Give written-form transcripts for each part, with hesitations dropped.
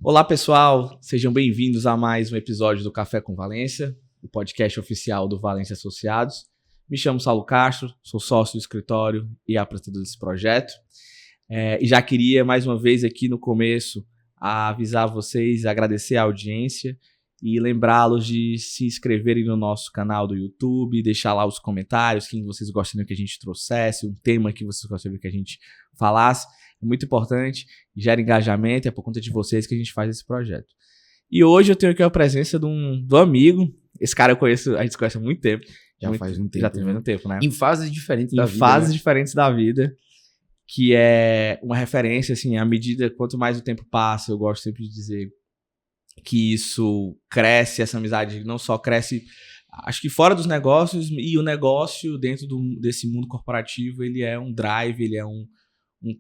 Olá, pessoal, sejam bem-vindos a mais um episódio do Café com Valência, o podcast oficial do Valência Associados. Me chamo Saulo Castro, sou sócio do escritório e apresentador desse projeto. E já queria, mais uma vez aqui no começo, avisar vocês, agradecer a audiência e lembrá-los de se inscreverem no nosso canal do YouTube, deixar lá os comentários, quem vocês gostariam que a gente trouxesse, um tema que vocês gostariam que a gente falasse. É muito importante, gera engajamento, é por conta de vocês que a gente faz esse projeto. E hoje eu tenho aqui a presença do amigo, esse cara a gente se conhece há muito tempo. Faz um tempo. Já tem muito tempo, né? Em fases diferentes da vida. Em fases diferentes da vida, que é uma referência, assim, à medida, quanto mais o tempo passa, eu gosto sempre de dizer que isso cresce, essa amizade não só cresce, acho que fora dos negócios, e o negócio dentro desse mundo corporativo, ele é um drive, ele é um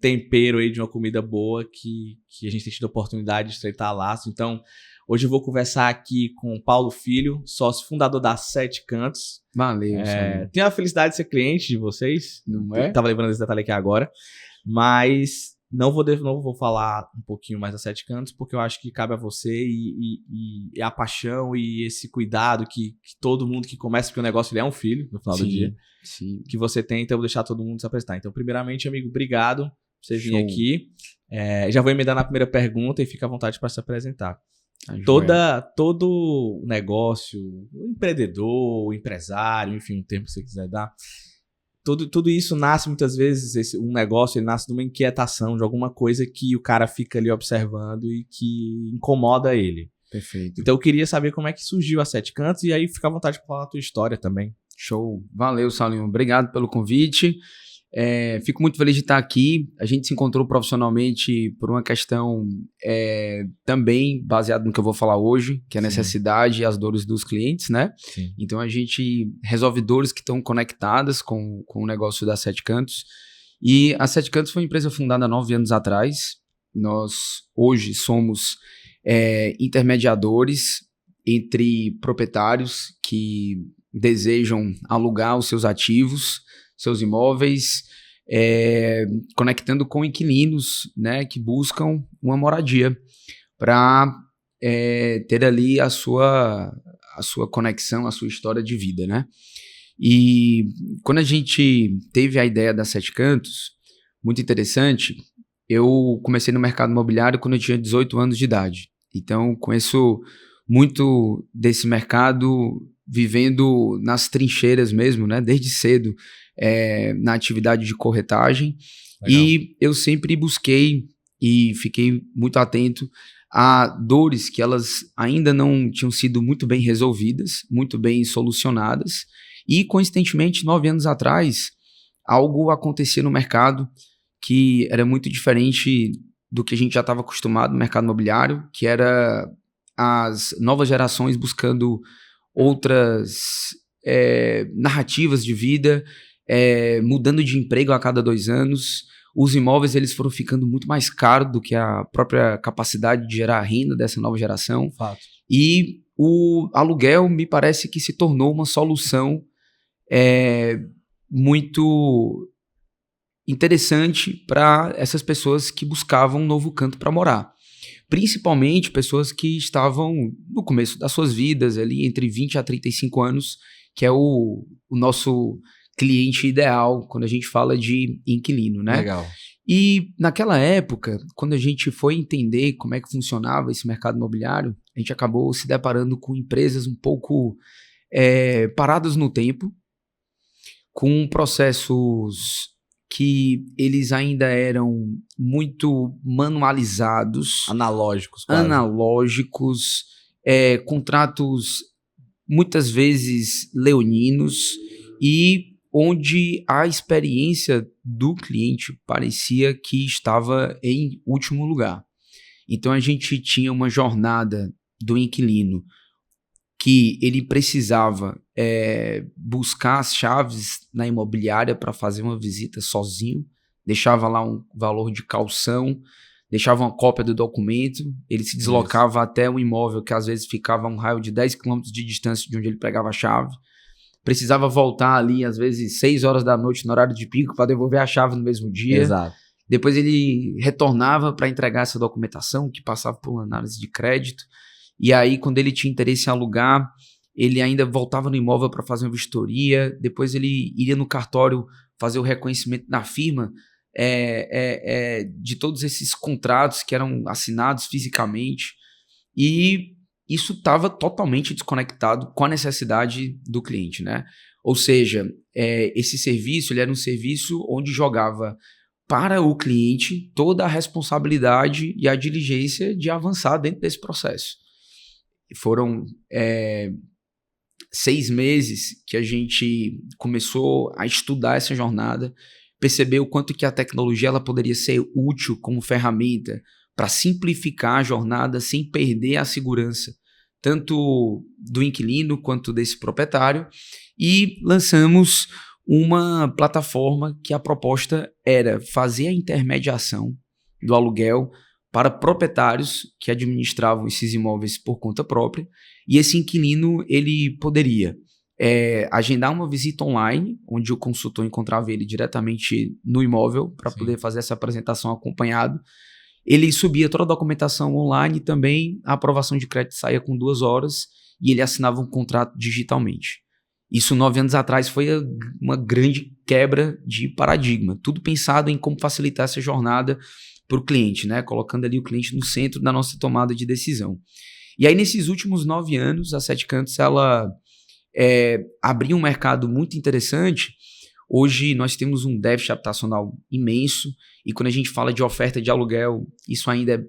tempero aí de uma comida boa que a gente tem tido a oportunidade de estreitar laços. Então, hoje eu vou conversar aqui com o Paulo Filho, sócio fundador da Sete Cantos. Valeu, tenho a felicidade de ser cliente de vocês. Não é? Tava lembrando desse detalhe aqui agora. Mas não vou falar um pouquinho mais da Sete Cantos, porque eu acho que cabe a você e a paixão e esse cuidado que todo mundo que começa, porque o negócio ele é um filho, no final do dia. Sim. Que você tem, então eu vou deixar todo mundo se apresentar. Então, primeiramente, amigo, obrigado por você vir aqui. Já vou emendar na primeira pergunta e fica à vontade para se apresentar. Todo negócio, o empreendedor, o empresário, enfim, o termo que você quiser dar, tudo isso nasce muitas vezes, um negócio ele nasce de uma inquietação, de alguma coisa que o cara fica ali observando e que incomoda ele. Perfeito. Então eu queria saber como é que surgiu a Sete Cantos e aí fica à vontade para falar a tua história também. Show. Valeu, Saulinho. Obrigado pelo convite. Fico muito feliz de estar aqui. A gente se encontrou profissionalmente por uma questão também baseada no que eu vou falar hoje, que é a necessidade e as dores dos clientes, né? Sim. Então a gente resolve dores que estão conectadas com o negócio da Sete Cantos. E a Sete Cantos foi uma empresa fundada há 9 anos atrás. Nós hoje somos intermediadores entre proprietários que desejam alugar os seus ativos, seus imóveis, conectando com inquilinos, né, que buscam uma moradia para ter ali a sua conexão, a sua história de vida, né? E quando a gente teve a ideia da Sete Cantos, muito interessante, eu comecei no mercado imobiliário quando eu tinha 18 anos de idade. Então, conheço muito desse mercado vivendo nas trincheiras mesmo, né? Desde cedo, na atividade de corretagem. Legal. E eu sempre busquei e fiquei muito atento a dores que elas ainda não tinham sido muito bem resolvidas, muito bem solucionadas. E, coincidentemente, 9 anos atrás, algo acontecia no mercado que era muito diferente do que a gente já estava acostumado no mercado imobiliário, que era as novas gerações buscando outras narrativas de vida, mudando de emprego a cada 2 anos. Os imóveis eles foram ficando muito mais caros do que a própria capacidade de gerar renda dessa nova geração. Fato. E o aluguel me parece que se tornou uma solução muito interessante para essas pessoas que buscavam um novo canto para morar. Principalmente pessoas que estavam no começo das suas vidas, ali entre 20 a 35 anos, que é o nosso cliente ideal quando a gente fala de inquilino, né? Legal. E naquela época, quando a gente foi entender como é que funcionava esse mercado imobiliário, a gente acabou se deparando com empresas um pouco paradas no tempo, com processos que eles ainda eram muito manualizados. Analógicos, quase. Analógicos, contratos muitas vezes leoninos e onde a experiência do cliente parecia que estava em último lugar. Então a gente tinha uma jornada do inquilino que ele precisava buscar as chaves na imobiliária para fazer uma visita sozinho, deixava lá um valor de caução, deixava uma cópia do documento, ele se deslocava até o imóvel que às vezes ficava a um raio de 10 km de distância de onde ele pegava a chave, precisava voltar ali às vezes 6 horas da noite no horário de pico para devolver a chave no mesmo dia. Exato. Depois ele retornava para entregar essa documentação, que passava por uma análise de crédito. E aí, quando ele tinha interesse em alugar, ele ainda voltava no imóvel para fazer uma vistoria. Depois ele iria no cartório fazer o reconhecimento na firma de todos esses contratos que eram assinados fisicamente. E isso estava totalmente desconectado com a necessidade do cliente, né? Ou seja, esse serviço ele era um serviço onde jogava para o cliente toda a responsabilidade e a diligência de avançar dentro desse processo. Foram 6 meses que a gente começou a estudar essa jornada, perceber o quanto que a tecnologia ela poderia ser útil como ferramenta para simplificar a jornada sem perder a segurança, tanto do inquilino quanto desse proprietário, e lançamos uma plataforma que a proposta era fazer a intermediação do aluguel para proprietários que administravam esses imóveis por conta própria, e esse inquilino ele poderia agendar uma visita online, onde o consultor encontrava ele diretamente no imóvel para poder fazer essa apresentação acompanhado. Ele subia toda a documentação online e também a aprovação de crédito saía com 2 horas e ele assinava um contrato digitalmente. Isso 9 anos atrás foi uma grande quebra de paradigma. Tudo pensado em como facilitar essa jornada para o cliente, né? Colocando ali o cliente no centro da nossa tomada de decisão. E aí, nesses últimos 9 anos, a Sete Cantos ela abriu um mercado muito interessante. Hoje nós temos um déficit habitacional imenso e quando a gente fala de oferta de aluguel, isso ainda é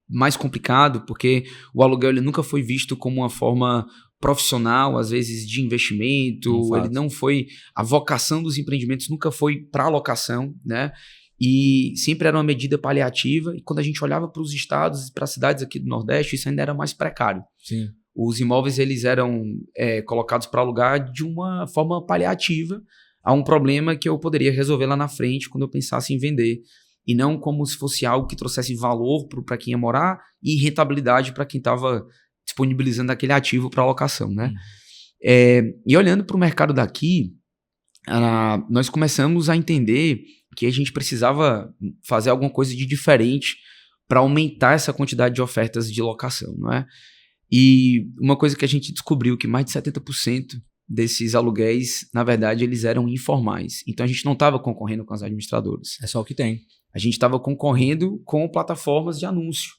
mais complicado, porque o aluguel ele nunca foi visto como uma forma profissional, às vezes de investimento, ele não foi, a vocação dos empreendimentos nunca foi para locação, né? E sempre era uma medida paliativa, e quando a gente olhava para os estados e para as cidades aqui do Nordeste, isso ainda era mais precário. Sim. Os imóveis eles eram colocados para alugar de uma forma paliativa a um problema que eu poderia resolver lá na frente quando eu pensasse em vender, e não como se fosse algo que trouxesse valor para quem ia morar e rentabilidade para quem estava disponibilizando aquele ativo para alocação, né? E olhando para o mercado daqui, nós começamos a entender que a gente precisava fazer alguma coisa de diferente para aumentar essa quantidade de ofertas de locação, não é? E uma coisa que a gente descobriu que mais de 70% desses aluguéis, na verdade, eles eram informais. Então a gente não estava concorrendo com as administradoras. É só o que tem. A gente estava concorrendo com plataformas de anúncio.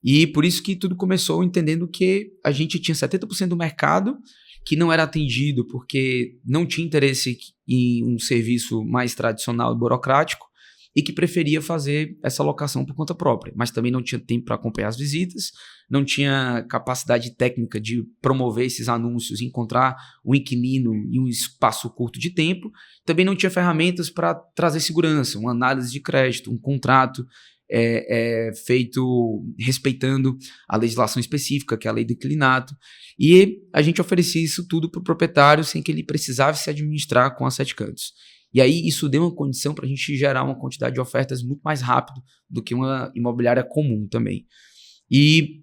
E por isso que tudo começou entendendo que a gente tinha 70% do mercado que não era atendido porque não tinha interesse em um serviço mais tradicional e burocrático e que preferia fazer essa locação por conta própria, mas também não tinha tempo para acompanhar as visitas, não tinha capacidade técnica de promover esses anúncios, encontrar um inquilino em um espaço curto de tempo, também não tinha ferramentas para trazer segurança, uma análise de crédito, um contrato feito respeitando a legislação específica, que é a lei do inquilinato, e a gente oferecia isso tudo para o proprietário sem que ele precisasse se administrar com a Sete Cantos. E aí isso deu uma condição para a gente gerar uma quantidade de ofertas muito mais rápido do que uma imobiliária comum também. E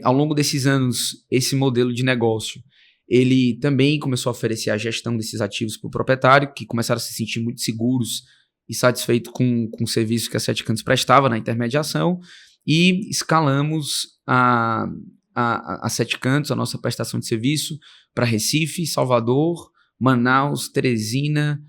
ao longo desses anos, esse modelo de negócio, ele também começou a oferecer a gestão desses ativos para o proprietário, que começaram a se sentir muito seguros e satisfeito com o serviço que a Sete Cantos prestava na intermediação, e escalamos a Sete Cantos, a nossa prestação de serviço, para Recife, Salvador, Manaus, Teresina,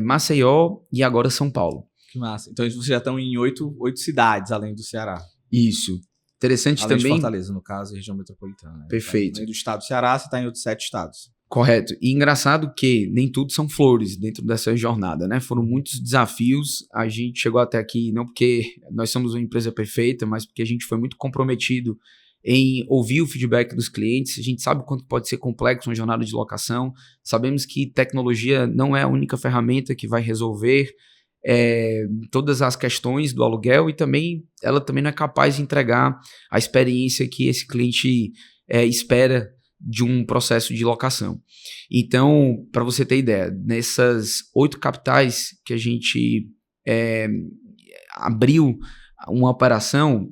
Maceió e agora São Paulo. Que massa. Então vocês já estão em 8 cidades, além do Ceará. Isso. Interessante além também. De Fortaleza, no caso, região metropolitana. Né? Perfeito. Além do estado do Ceará, você está em outros 7 estados. Correto. E engraçado que nem tudo são flores dentro dessa jornada, né? Foram muitos desafios. A gente chegou até aqui não porque nós somos uma empresa perfeita, mas porque a gente foi muito comprometido em ouvir o feedback dos clientes. A gente sabe o quanto pode ser complexo uma jornada de locação. Sabemos que tecnologia não é a única ferramenta que vai resolver todas as questões do aluguel, e também ela também não é capaz de entregar a experiência que esse cliente espera de um processo de locação. Então, para você ter ideia, nessas 8 capitais que a gente abriu uma operação,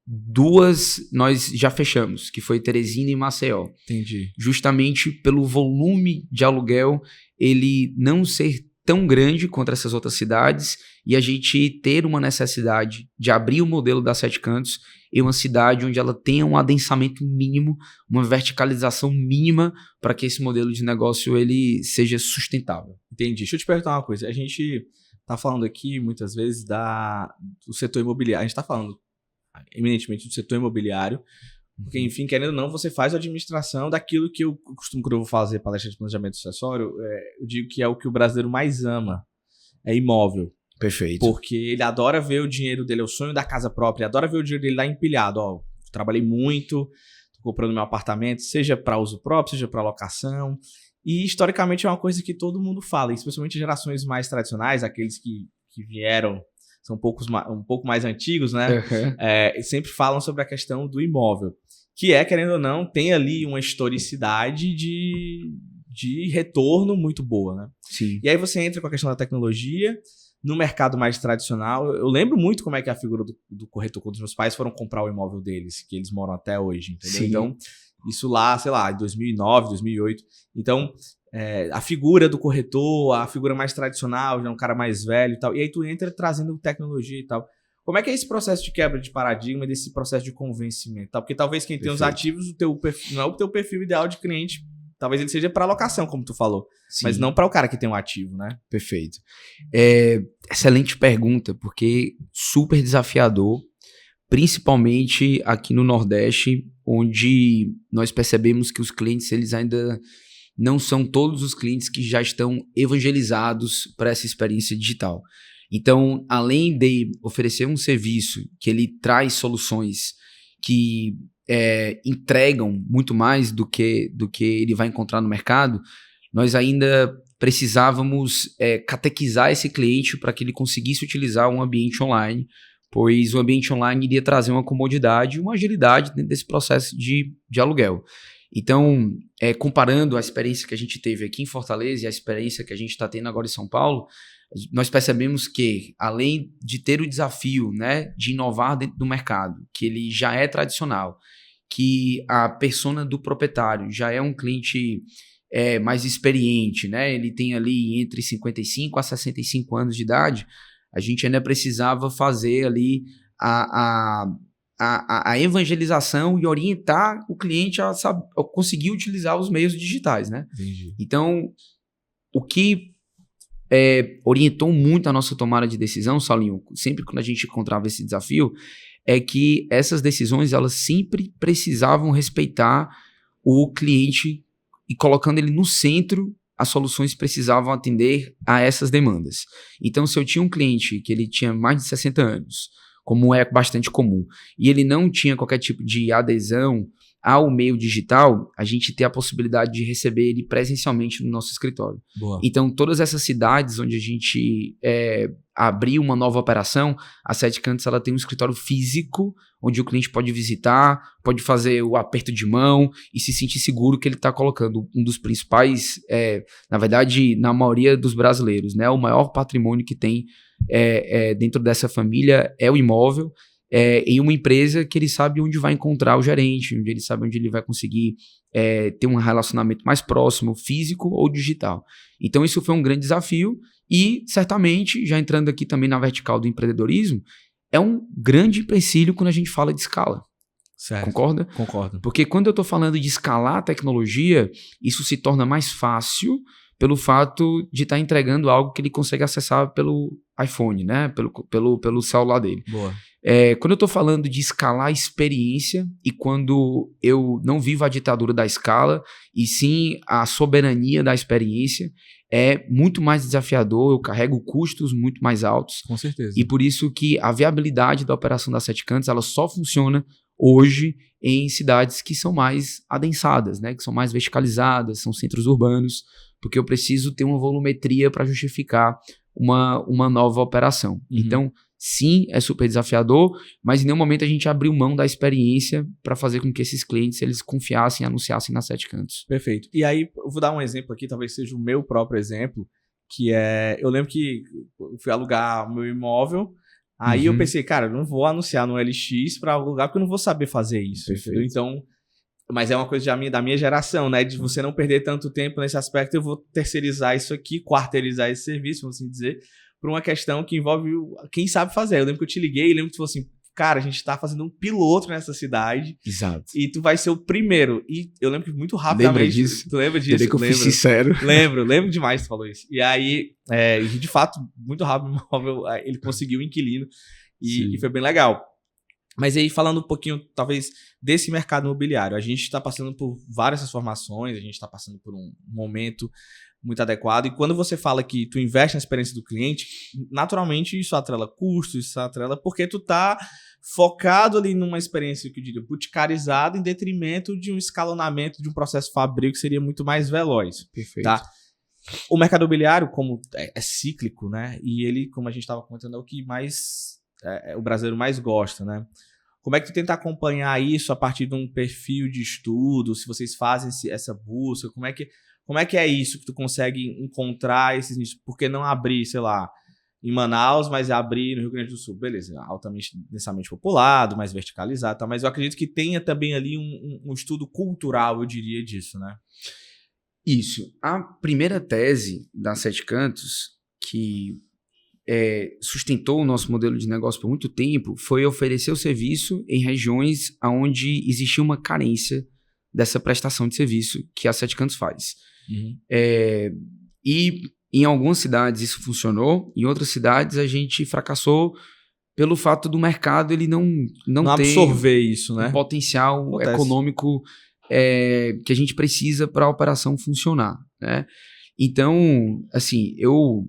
2 nós já fechamos, que foi Teresina e Maceió. Entendi. Justamente pelo volume de aluguel ele não ser tão grande quanto essas outras cidades e a gente ter uma necessidade de abrir o modelo das Sete Cantos em uma cidade onde ela tenha um adensamento mínimo, uma verticalização mínima para que esse modelo de negócio ele seja sustentável. Entendi. Deixa eu te perguntar uma coisa. A gente está falando aqui muitas vezes do setor imobiliário. A gente está falando eminentemente do setor imobiliário, porque, enfim, querendo ou não, você faz a administração daquilo que eu costumo, quando eu vou fazer palestra de planejamento sucessório, eu digo que é o que o brasileiro mais ama, é imóvel. Perfeito. Porque ele adora ver o dinheiro dele, é o sonho da casa própria, ele adora ver o dinheiro dele lá empilhado. Ó, trabalhei muito, tô comprando meu apartamento, seja para uso próprio, seja para locação. E, historicamente, é uma coisa que todo mundo fala, especialmente gerações mais tradicionais, aqueles que vieram, são um pouco mais antigos, né? Uhum. Sempre falam sobre a questão do imóvel. Que querendo ou não, tem ali uma historicidade de retorno muito boa, né? Sim. E aí você entra com a questão da tecnologia, no mercado mais tradicional. Eu lembro muito como é que é a figura do corretor, quando os meus pais foram comprar o imóvel deles, que eles moram até hoje, entendeu? Sim. Então, isso lá, sei lá, em 2009, 2008. Então, a figura do corretor, a figura mais tradicional, já um cara mais velho e tal. E aí tu entra trazendo tecnologia e tal. Como é que é esse processo de quebra de paradigma, desse processo de convencimento? Tá? Porque talvez quem tem os ativos, não é o teu perfil ideal de cliente. Talvez ele seja para alocação, como tu falou. Sim. Mas não para o cara que tem um ativo, né? Perfeito. Excelente pergunta, porque super desafiador, principalmente aqui no Nordeste, onde nós percebemos que os clientes eles ainda não são todos os clientes que já estão evangelizados para essa experiência digital. Então, além de oferecer um serviço que ele traz soluções que entregam muito mais do que ele vai encontrar no mercado, nós ainda precisávamos catequizar esse cliente para que ele conseguisse utilizar um ambiente online, pois o ambiente online iria trazer uma comodidade e uma agilidade dentro desse processo de aluguel. Então, comparando a experiência que a gente teve aqui em Fortaleza e a experiência que a gente está tendo agora em São Paulo, nós percebemos que, além de ter o desafio, né, de inovar dentro do mercado, que ele já é tradicional, que a persona do proprietário já é um cliente mais experiente, né, ele tem ali entre 55 a 65 anos de idade, a gente ainda precisava fazer ali a evangelização e orientar o cliente a conseguir utilizar os meios digitais, né? Entendi. Então, o que orientou muito a nossa tomada de decisão, Saulinho, sempre quando a gente encontrava esse desafio, é que essas decisões, elas sempre precisavam respeitar o cliente e colocando ele no centro, as soluções precisavam atender a essas demandas. Então, se eu tinha um cliente que ele tinha mais de 60 anos, como é bastante comum, e ele não tinha qualquer tipo de adesão ao meio digital, a gente tem a possibilidade de receber ele presencialmente no nosso escritório. Boa. Então, todas essas cidades onde a gente abriu uma nova operação, a Sete Cantos ela tem um escritório físico, onde o cliente pode visitar, pode fazer o aperto de mão e se sentir seguro que ele está colocando um dos principais, na verdade, na maioria dos brasileiros, né, o maior patrimônio que tem dentro dessa família é o imóvel, em uma empresa que ele sabe onde vai encontrar o gerente, onde ele sabe onde ele vai conseguir ter um relacionamento mais próximo, físico ou digital. Então isso foi um grande desafio e certamente, já entrando aqui também na vertical do empreendedorismo, é um grande empecilho quando a gente fala de escala. Certo. Concorda? Concordo. Porque quando eu estou falando de escalar a tecnologia, isso se torna mais fácil pelo fato de estar entregando algo que ele consegue acessar pelo iPhone, né? Pelo celular dele. Boa. Quando eu estou falando de escalar a experiência e quando eu não vivo a ditadura da escala e sim a soberania da experiência, é muito mais desafiador, eu carrego custos muito mais altos. Com certeza. E por isso que a viabilidade da operação da Sete Cantos, ela só funciona hoje em cidades que são mais adensadas, né? Que são mais verticalizadas, são centros urbanos, porque eu preciso ter uma volumetria para justificar uma nova operação. Uhum. Então, sim, é super desafiador, mas em nenhum momento a gente abriu mão da experiência para fazer com que esses clientes eles confiassem e anunciassem na Sete Cantos. Perfeito. E aí, eu vou dar um exemplo aqui, talvez seja o meu próprio exemplo, que eu lembro que eu fui alugar o meu imóvel, aí eu pensei, cara, eu não vou anunciar no LX para alugar porque eu não vou saber fazer isso. Então, Mas é uma coisa da minha geração, né? De você não perder tanto tempo nesse aspecto, eu vou terceirizar isso aqui, quarteirizar esse serviço, vamos assim dizer, por uma questão que envolve quem sabe fazer. Eu lembro que eu te liguei e lembro que tu falou assim, cara, a gente tá fazendo um piloto nessa cidade. Exato. E tu vai ser o primeiro. E eu lembro que muito rapidamente... Lembra disso? Tu lembra disso? Que eu fui sincero. Lembro demais que tu falou isso. E aí, de fato, muito rápido o imóvel, ele conseguiu o inquilino e foi bem legal. Mas aí, falando um pouquinho, talvez, desse mercado imobiliário, a gente está passando por várias transformações, a gente está passando por um momento muito adequado, e quando você fala que tu investe na experiência do cliente, naturalmente isso atrela custos, isso atrela porque tu tá focado ali numa experiência, que eu diria, buticarizada, em detrimento de um escalonamento de um processo fabril que seria muito mais veloz. Perfeito. Tá? O mercado imobiliário, como é cíclico, né? E ele, como a gente estava comentando, é o que mais... o brasileiro mais gosta, né? Como é que tu tenta acompanhar isso a partir de um perfil de estudo? Se vocês fazem essa busca, como é que é isso que tu consegue encontrar esses nichos? Por que não abrir, sei lá, em Manaus, mas abrir no Rio Grande do Sul? Beleza, altamente, densamente populado, mais verticalizado, tá? Mas eu acredito que tenha também ali um estudo cultural, eu diria, disso, né? Isso. A primeira tese da Sete Cantos, que sustentou o nosso modelo de negócio por muito tempo, foi oferecer o serviço em regiões onde existia uma carência dessa prestação de serviço que a Sete Cantos faz. Uhum. E em algumas cidades isso funcionou, em outras cidades a gente fracassou pelo fato do mercado ele não ter absorver isso, né? Um potencial econômico que a gente precisa para a operação funcionar, né? Então, assim, eu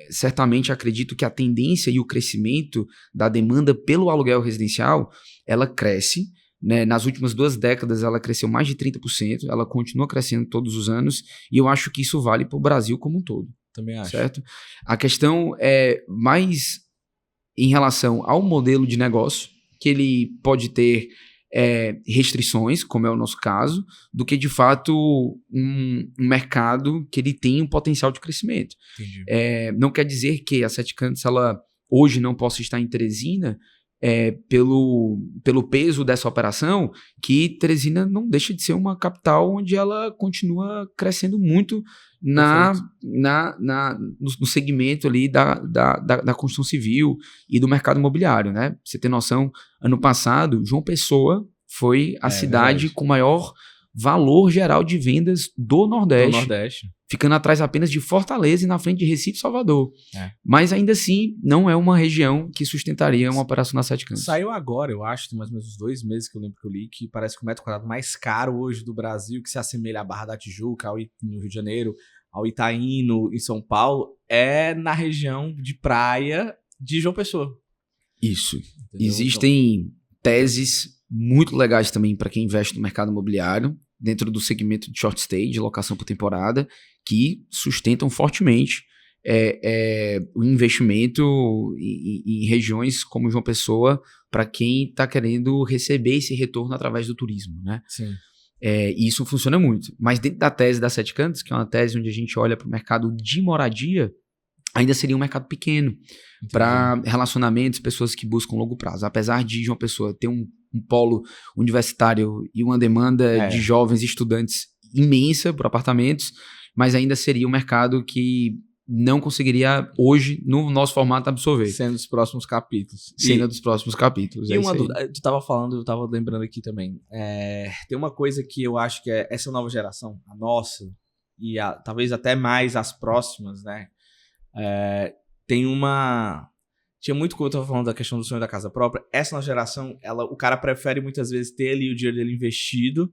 certamente acredito que a tendência e o crescimento da demanda pelo aluguel residencial, ela cresce, né? Nas últimas 2 décadas ela cresceu mais de 30%, ela continua crescendo todos os anos, e eu acho que isso vale para o Brasil como um todo. Também acho. Certo? A questão é mais em relação ao modelo de negócio, que ele pode ter restrições, como é o nosso caso, do que de fato um mercado que ele tem um potencial de crescimento. Não quer dizer que a Sete Cantos ela hoje não possa estar em Teresina pelo peso dessa operação, que Teresina não deixa de ser uma capital onde ela continua crescendo muito no segmento ali da construção civil e do mercado imobiliário, né? Pra você ter noção, ano passado, João Pessoa foi a cidade com maior valor geral de vendas do Nordeste. Ficando atrás apenas de Fortaleza e na frente de Recife e Salvador. Mas ainda assim, não é uma região que sustentaria uma operação na Sete Cantos. Saiu agora, eu acho, tem mais ou menos uns 2 meses que eu lembro que eu li, que parece que o metro quadrado mais caro hoje do Brasil, que se assemelha à Barra da Tijuca, no Rio de Janeiro, ao Itaim, em São Paulo, é na região de praia de João Pessoa. Isso. Entendeu? Existem teses muito legais também para quem investe no mercado imobiliário, dentro do segmento de short stay, de locação por temporada, que sustentam fortemente o investimento em regiões como João Pessoa para quem está querendo receber esse retorno através do turismo, né? Sim. E isso funciona muito. Mas dentro da tese da Sete Cantos, que é uma tese onde a gente olha para o mercado de moradia, ainda seria um mercado pequeno para relacionamentos, pessoas que buscam longo prazo. Apesar de João Pessoa ter um polo universitário e uma demanda de jovens estudantes imensa por apartamentos, mas ainda seria um mercado que não conseguiria hoje, no nosso formato, absorver. Sendo dos próximos capítulos. Dos próximos capítulos. E uma dúvida, tu estava falando, eu estava lembrando aqui também, tem uma coisa que eu acho que é essa nova geração, a nossa, e talvez até mais as próximas, né? Tinha muito que eu estava falando da questão do sonho da casa própria. Essa nova geração, o cara prefere muitas vezes ter ali o dinheiro dele investido.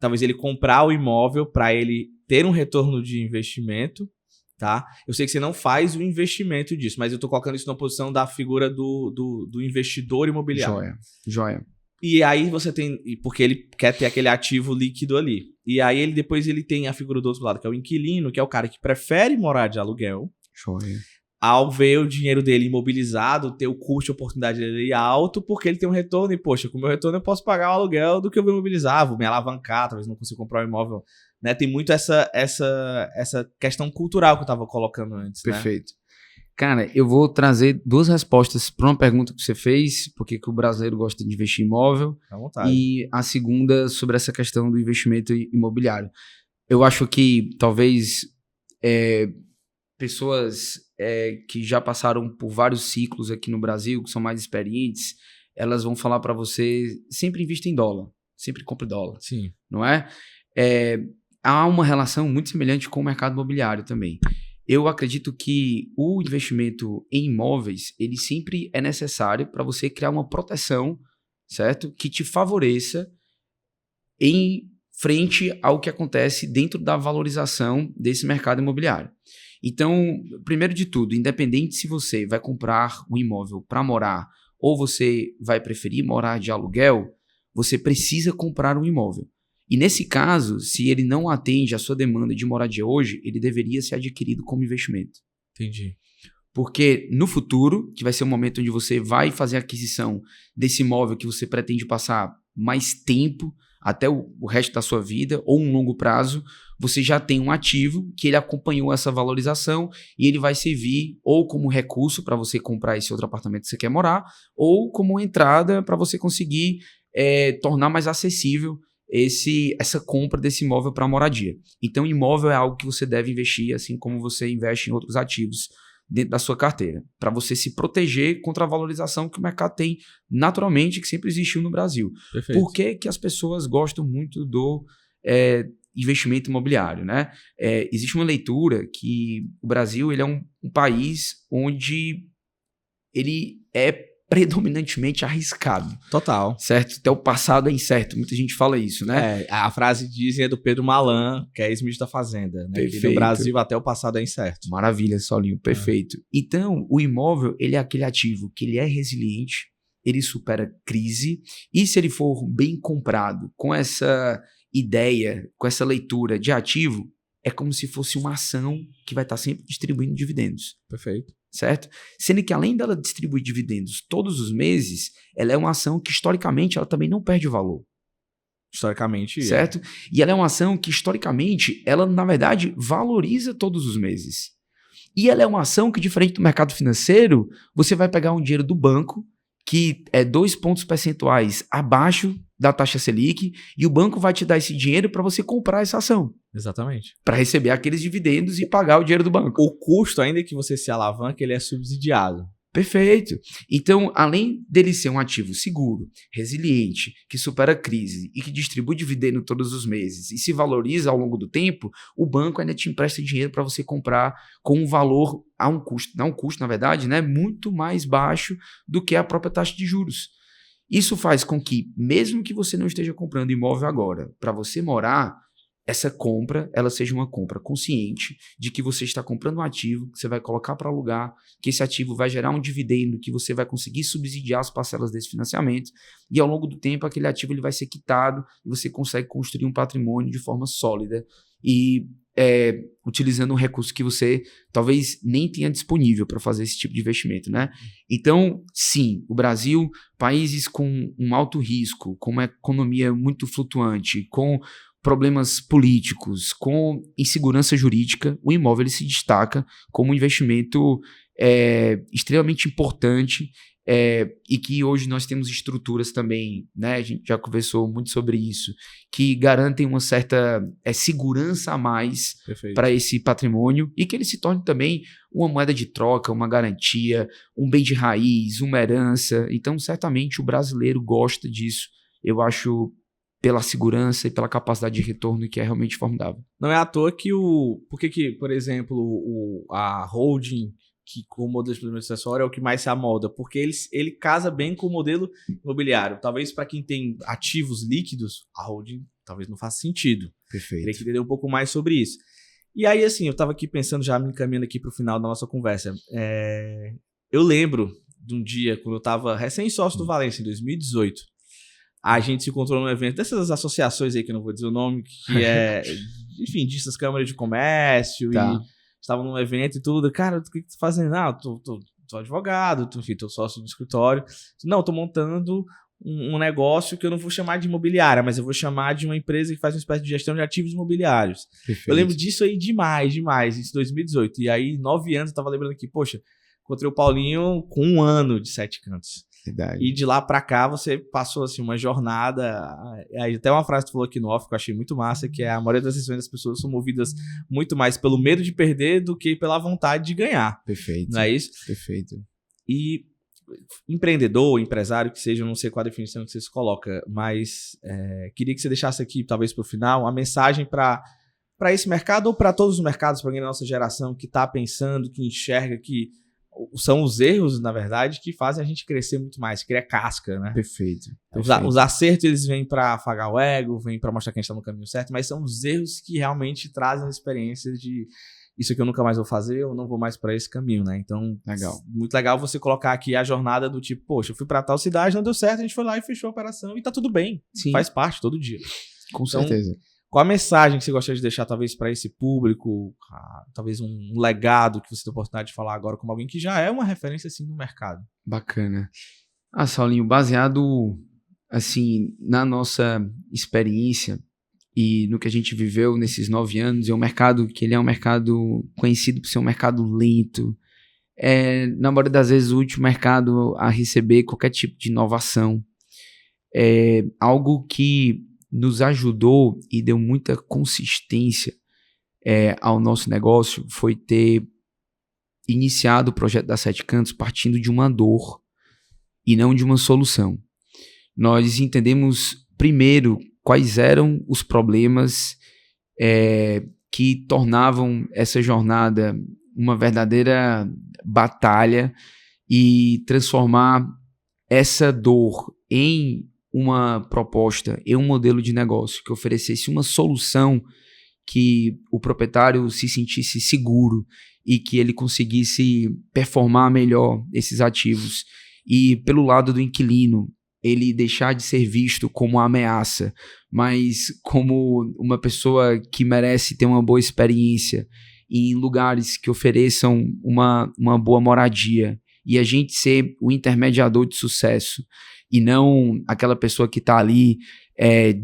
Talvez ele comprar o imóvel para ele ter um retorno de investimento, tá? Eu sei que você não faz o investimento disso, mas eu tô colocando isso na posição da figura do investidor imobiliário. Joia. E aí você tem... Porque ele quer ter aquele ativo líquido ali. E aí depois ele tem a figura do outro lado, que é o inquilino, que é o cara que prefere morar de aluguel. Joia. Ao ver o dinheiro dele imobilizado, ter o custo de oportunidade dele alto, porque ele tem um retorno e, poxa, com o meu retorno eu posso pagar o aluguel do que eu vou imobilizar, vou me alavancar, talvez não consiga comprar um imóvel, né? Tem muito essa questão cultural que eu estava colocando antes, Perfeito. Cara, eu vou trazer 2 respostas para uma pergunta que você fez, porque que o brasileiro gosta de investir em imóvel, À vontade. e a segunda sobre essa questão do investimento imobiliário. Eu acho que talvez pessoas que já passaram por vários ciclos aqui no Brasil, que são mais experientes, elas vão falar para você, sempre invista em dólar, sempre compre dólar, Sim. não é? Há uma relação muito semelhante com o mercado imobiliário também. Eu acredito que o investimento em imóveis, ele sempre é necessário para você criar uma proteção, certo? Que te favoreça em frente ao que acontece dentro da valorização desse mercado imobiliário. Então, primeiro de tudo, independente se você vai comprar um imóvel para morar ou você vai preferir morar de aluguel, você precisa comprar um imóvel. E nesse caso, se ele não atende à sua demanda de moradia hoje, ele deveria ser adquirido como investimento. Entendi. Porque no futuro, que vai ser o momento onde você vai fazer a aquisição desse imóvel que você pretende passar mais tempo, até o resto da sua vida, ou um longo prazo, você já tem um ativo que ele acompanhou essa valorização e ele vai servir ou como recurso para você comprar esse outro apartamento que você quer morar, ou como entrada para você conseguir tornar mais acessível essa compra desse imóvel para moradia. Então, imóvel é algo que você deve investir, assim como você investe em outros ativos dentro da sua carteira, para você se proteger contra a valorização que o mercado tem naturalmente, que sempre existiu no Brasil. Perfeito. Por que as pessoas gostam muito do investimento imobiliário, né? Existe uma leitura que o Brasil ele é um país onde ele é predominantemente arriscado. Total. Certo? Até o passado é incerto. Muita gente fala isso, né? A frase dizem é do Pedro Malan, que é ex-ministro da Fazenda. Né? Perfeito. Que no Brasil até o passado é incerto. Maravilha, Solinho. Perfeito. Então, o imóvel, ele é aquele ativo que ele é resiliente, ele supera crise, e se ele for bem comprado com essa ideia, com essa leitura de ativo, é como se fosse uma ação que vai estar sempre distribuindo dividendos. Perfeito. Certo? Sendo que além dela distribuir dividendos todos os meses, ela é uma ação que historicamente ela também não perde valor. Historicamente. Certo? E ela é uma ação que historicamente ela na verdade valoriza todos os meses. E ela é uma ação que, diferente do mercado financeiro, você vai pegar um dinheiro do banco que é 2 pontos percentuais abaixo da taxa Selic, e o banco vai te dar esse dinheiro para você comprar essa ação. Exatamente. Para receber aqueles dividendos e pagar o dinheiro do banco. O custo, ainda que você se alavanque, ele é subsidiado. Perfeito. Então, além dele ser um ativo seguro, resiliente, que supera a crise e que distribui dividendo todos os meses e se valoriza ao longo do tempo, o banco ainda te empresta dinheiro para você comprar com um valor a um custo, não um custo, na verdade, né, muito mais baixo do que a própria taxa de juros. Isso faz com que, mesmo que você não esteja comprando imóvel agora, para você morar, essa compra, ela seja uma compra consciente de que você está comprando um ativo que você vai colocar para alugar, que esse ativo vai gerar um dividendo, que você vai conseguir subsidiar as parcelas desse financiamento, e ao longo do tempo aquele ativo ele vai ser quitado e você consegue construir um patrimônio de forma sólida e utilizando um recurso que você talvez nem tenha disponível para fazer esse tipo de investimento, né? Então, sim, o Brasil, países com um alto risco, com uma economia muito flutuante, com problemas políticos, com insegurança jurídica, o imóvel ele se destaca como um investimento extremamente importante e que hoje nós temos estruturas também, né? A gente já conversou muito sobre isso, que garantem uma certa segurança a mais para esse patrimônio e que ele se torne também uma moeda de troca, uma garantia, um bem de raiz, uma herança. Então, certamente o brasileiro gosta disso. Eu acho pela segurança e pela capacidade de retorno que é realmente formidável. Não é à toa que por exemplo, a holding, que com o modelo de planejamento acessório é o que mais se amolda, porque ele casa bem com o modelo imobiliário. Talvez para quem tem ativos líquidos, a holding talvez não faça sentido. Perfeito. Queria entender um pouco mais sobre isso. E aí, assim, eu estava aqui pensando, já me encaminhando aqui para o final da nossa conversa. Eu lembro de um dia, quando eu estava recém-sócio do Valência, em 2018, a gente se encontrou num evento dessas associações aí, que eu não vou dizer o nome, que é, enfim, dessas câmaras de comércio, tá. E estavam num evento e tudo. Cara, o que tu tá fazendo? Ah, tô advogado, enfim, tô sócio do escritório. Não, tô montando um negócio que eu não vou chamar de imobiliária, mas eu vou chamar de uma empresa que faz uma espécie de gestão de ativos imobiliários. Perfeito. Eu lembro disso aí demais, isso em 2018. E aí, 9 anos, eu tava lembrando aqui, poxa, Encontrei o Paulinho com 1 ano de Sete Cantos. Verdade. E de lá pra cá você passou assim uma jornada. Aí até uma frase que tu falou aqui no off que eu achei muito massa, que é a maioria das decisões das pessoas são movidas muito mais pelo medo de perder do que pela vontade de ganhar. Perfeito. Não é isso? Perfeito. E empreendedor, empresário que seja, eu não sei qual a definição que você se coloca, mas queria que você deixasse aqui, talvez pro final, uma mensagem para esse mercado ou para todos os mercados, para alguém da nossa geração que está pensando, que enxerga que são os erros, na verdade, que fazem a gente crescer muito mais, cria casca, né? Perfeito. Os acertos, eles vêm para afagar o ego, vêm para mostrar que a gente está no caminho certo, mas são os erros que realmente trazem a experiência de isso aqui eu nunca mais vou fazer, eu não vou mais para esse caminho, né? Então, legal. Muito legal você colocar aqui a jornada do tipo, poxa, eu fui para tal cidade, não deu certo, a gente foi lá e fechou a operação e tá tudo bem. Sim. Faz parte todo dia. Com certeza. Qual a mensagem que você gostaria de deixar, talvez, para esse público? Talvez um legado que você tem a oportunidade de falar agora como alguém que já é uma referência, assim, no mercado. Bacana. Saulinho, baseado, assim, na nossa experiência e no que a gente viveu nesses 9 anos, é um mercado que ele é um mercado conhecido por ser um mercado lento. Na maioria das vezes, o último mercado a receber qualquer tipo de inovação. Algo que nos ajudou e deu muita consistência ao nosso negócio foi ter iniciado o projeto da Sete Cantos partindo de uma dor e não de uma solução. Nós entendemos primeiro quais eram os problemas que tornavam essa jornada uma verdadeira batalha e transformar essa dor em uma proposta, em um modelo de negócio que oferecesse uma solução que o proprietário se sentisse seguro e que ele conseguisse performar melhor esses ativos. E pelo lado do inquilino, ele deixar de ser visto como uma ameaça, mas como uma pessoa que merece ter uma boa experiência em lugares que ofereçam uma boa moradia. E a gente ser o intermediador de sucesso e não aquela pessoa que está ali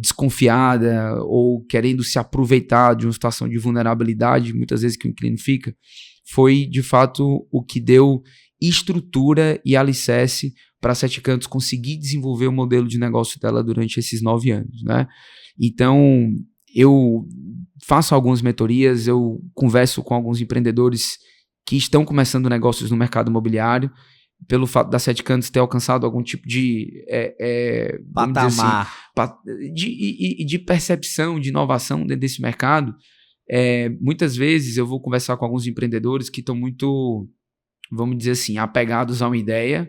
desconfiada ou querendo se aproveitar de uma situação de vulnerabilidade, muitas vezes que o inquilino fica, foi de fato o que deu estrutura e alicerce para a Sete Cantos conseguir desenvolver o modelo de negócio dela durante esses 9 anos, né? Então, eu faço algumas mentorias, eu converso com alguns empreendedores que estão começando negócios no mercado imobiliário, pelo fato da Sete Cantos ter alcançado algum tipo de patamar de percepção, de inovação dentro desse mercado. Muitas vezes eu vou conversar com alguns empreendedores que estão muito, vamos dizer assim, apegados a uma ideia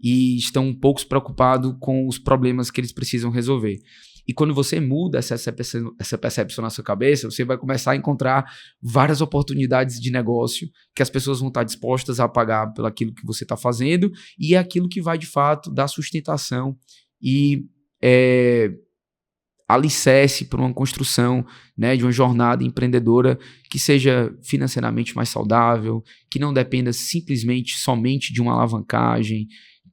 e estão um pouco preocupados com os problemas que eles precisam resolver. E quando você muda essa percepção na sua cabeça, você vai começar a encontrar várias oportunidades de negócio que as pessoas vão estar dispostas a pagar pelo aquilo que você está fazendo e é aquilo que vai, de fato, dar sustentação e alicerce para uma construção, né, de uma jornada empreendedora que seja financeiramente mais saudável, que não dependa simplesmente somente de uma alavancagem,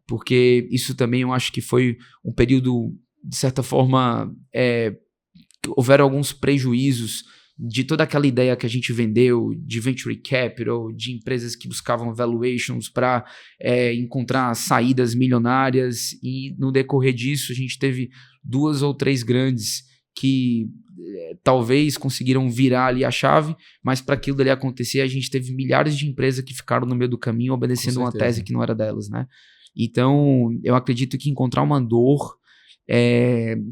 porque isso também eu acho que foi um período, de certa forma, houveram alguns prejuízos de toda aquela ideia que a gente vendeu de venture capital, de empresas que buscavam valuations para encontrar saídas milionárias, e no decorrer disso a gente teve 2 ou 3 grandes que talvez conseguiram virar ali a chave, mas para aquilo dali acontecer a gente teve milhares de empresas que ficaram no meio do caminho obedecendo uma tese que não era delas, né? Então eu acredito que encontrar uma dor,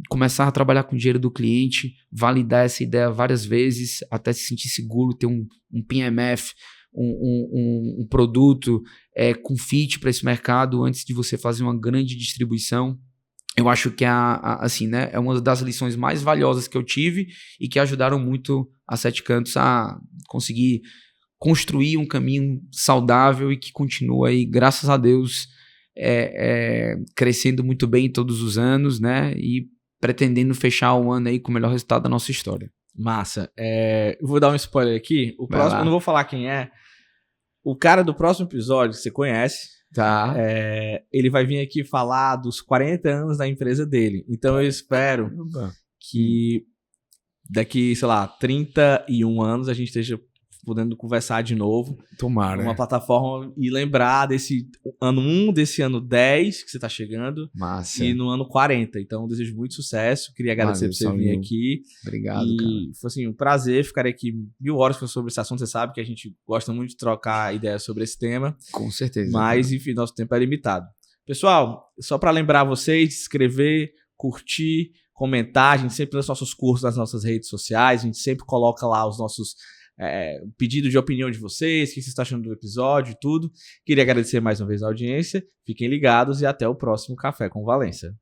começar a trabalhar com o dinheiro do cliente, validar essa ideia várias vezes até se sentir seguro, ter um PMF, um produto com fit para esse mercado antes de você fazer uma grande distribuição. Eu acho que assim, né, é uma das lições mais valiosas que eu tive e que ajudaram muito a Sete Cantos a conseguir construir um caminho saudável e que continua aí, graças a Deus, crescendo muito bem todos os anos, né? E pretendendo fechar o ano aí com o melhor resultado da nossa história. Massa. Eu vou dar um spoiler aqui. O próximo, eu não vou falar quem é. O cara do próximo episódio, que você conhece, tá? Ele vai vir aqui falar dos 40 anos da empresa dele. Então eu espero que daqui, sei lá, 31 anos a gente esteja podendo conversar de novo. Tomara. Uma plataforma e lembrar desse ano 1, desse ano 10 que você tá chegando. Massa. E no ano 40. Então, eu desejo muito sucesso. Queria agradecer por você vir aqui. Obrigado, e cara. Foi assim, um prazer. Ficarei aqui 1000 horas sobre esse assunto. Você sabe que a gente gosta muito de trocar ideias sobre esse tema. Com certeza. Mas, enfim, nosso tempo é limitado. Pessoal, só para lembrar vocês de se inscrever, curtir, comentar. A gente sempre lança nossos cursos nas nossas redes sociais. A gente sempre coloca lá os nossos pedidos de opinião de vocês, o que vocês estão achando do episódio e tudo. Queria agradecer mais uma vez a audiência. Fiquem ligados e até o próximo Café com Valência.